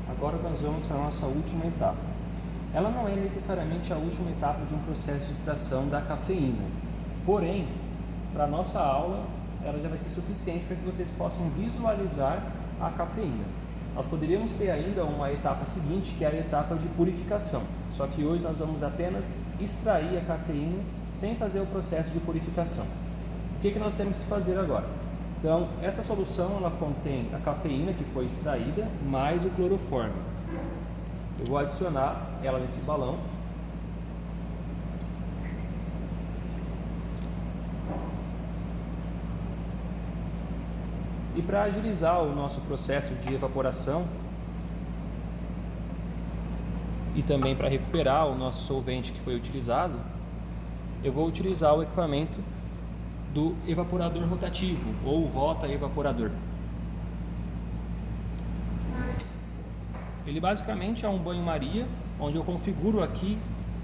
Agora nós vamos para a nossa última etapa. Ela não é necessariamente a última etapa de um processo de extração da cafeína, porém, para a nossa aula, ela já vai ser suficiente para que vocês possam visualizar a cafeína. Nós poderíamos ter ainda uma etapa seguinte, que é a etapa de purificação, só que hoje nós vamos apenas extrair a cafeína sem fazer o processo de purificação. O que nós temos que fazer agora? Então, essa solução ela contém a cafeína que foi extraída mais o clorofórmio. Eu vou adicionar ela nesse balão. E para agilizar o nosso processo de evaporação e também para recuperar o nosso solvente que foi utilizado, eu vou utilizar o equipamento do evaporador rotativo ou rota evaporador. Ele basicamente é um banho-maria, onde eu configuro aqui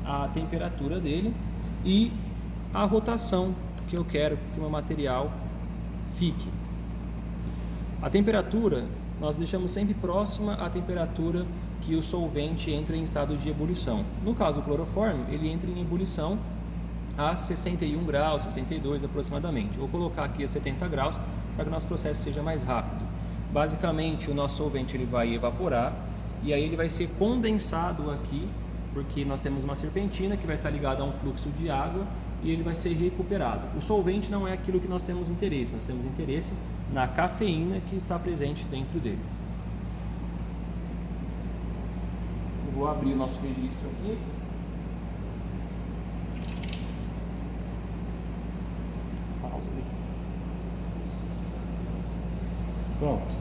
a temperatura dele e a rotação que eu quero que o meu material fique. A temperatura nós deixamos sempre próxima à temperatura que o solvente entra em estado de ebulição. No caso do clorofórmio, ele entra em ebulição a 61 graus, 62 aproximadamente. Vou colocar aqui a 70 graus para que o nosso processo seja mais rápido. Basicamente, o nosso solvente ele vai evaporar e aí ele vai ser condensado aqui, porque nós temos uma serpentina que vai estar ligada a um fluxo de água e ele vai ser recuperado. O solvente não é aquilo que nós temos interesse, nós temos interesse na cafeína que está presente dentro dele. Eu vou abrir o nosso registro aqui. Pronto,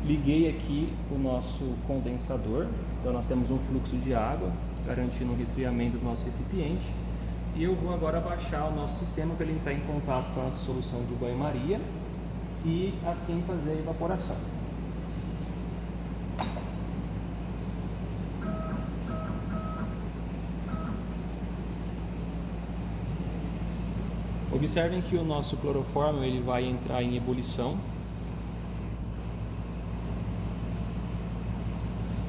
liguei aqui o nosso condensador, então nós temos um fluxo de água, garantindo o resfriamento do nosso recipiente. E eu vou agora baixar o nosso sistema para ele entrar em contato com a nossa solução de banho-maria e assim fazer a evaporação. Observem que o nosso clorofórmio ele vai entrar em ebulição.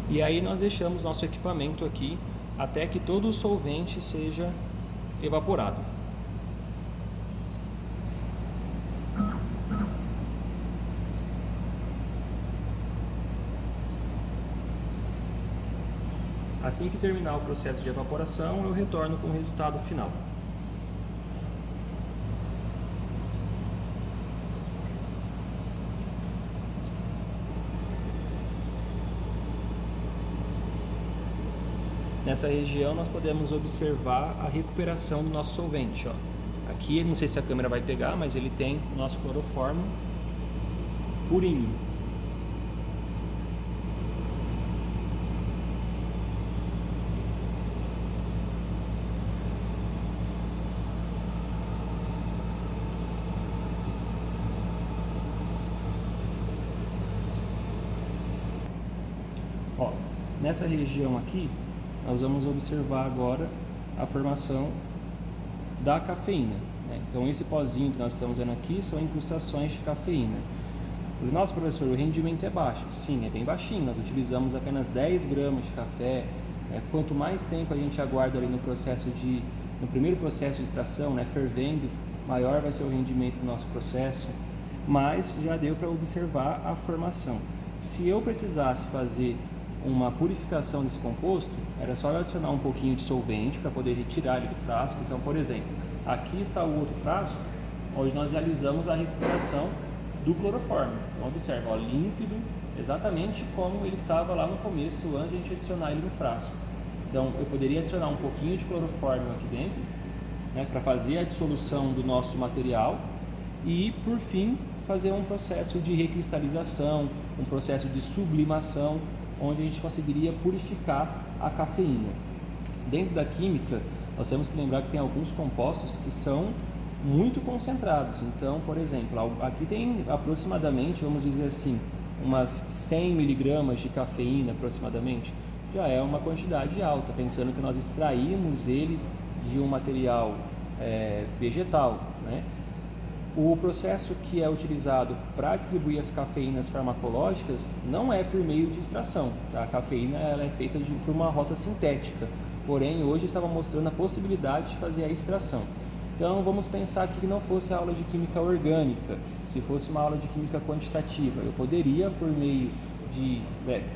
E aí nós deixamos nosso equipamento aqui até que todo o solvente seja evaporado. Assim que terminar o processo de evaporação, eu retorno com o resultado final. Nessa região nós podemos observar a recuperação do nosso solvente. Ó. Aqui, não sei se a câmera vai pegar, mas ele tem o nosso clorofórmio purinho. Ó, nessa região aqui, nós vamos observar agora a formação da cafeína, né? Então esse pozinho que nós estamos vendo aqui são incrustações de cafeína. Nossa, professor, o rendimento é baixo. Sim, é bem baixinho, nós utilizamos apenas 10 gramas de café. Quanto mais tempo a gente aguarda ali no primeiro processo de extração, né, fervendo, maior vai ser o rendimento do nosso processo, mas já deu para observar a formação. Se eu precisasse fazer uma purificação desse composto, era só eu adicionar um pouquinho de solvente para poder retirar ele do frasco. Então, por exemplo, aqui está o outro frasco, onde nós realizamos a recuperação do clorofórmio. Então, observa, ó, límpido, exatamente como ele estava lá no começo, antes de a gente adicionar ele no frasco. Então, eu poderia adicionar um pouquinho de clorofórmio aqui dentro, né, para fazer a dissolução do nosso material e, por fim, fazer um processo de recristalização, um processo de sublimação, onde a gente conseguiria purificar a cafeína. Dentro da química, nós temos que lembrar que tem alguns compostos que são muito concentrados. Então, por exemplo, aqui tem aproximadamente, vamos dizer assim, umas 100 miligramas de cafeína aproximadamente. Já é uma quantidade alta, pensando que nós extraímos ele de um material vegetal, né? O processo que é utilizado para distribuir as cafeínas farmacológicas não é por meio de extração. Tá? A cafeína ela é feita por uma rota sintética, porém hoje estava mostrando a possibilidade de fazer a extração. Então vamos pensar que não fosse a aula de química orgânica, se fosse uma aula de química quantitativa, eu poderia, por meio de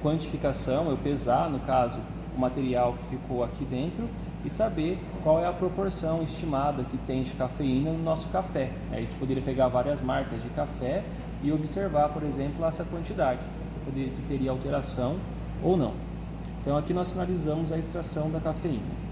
quantificação, eu pesar, no caso, o material que ficou aqui dentro e saber qual é a proporção estimada que tem de cafeína no nosso café. A gente poderia pegar várias marcas de café e observar, por exemplo, essa quantidade, se teria alteração ou não. Então aqui nós finalizamos a extração da cafeína.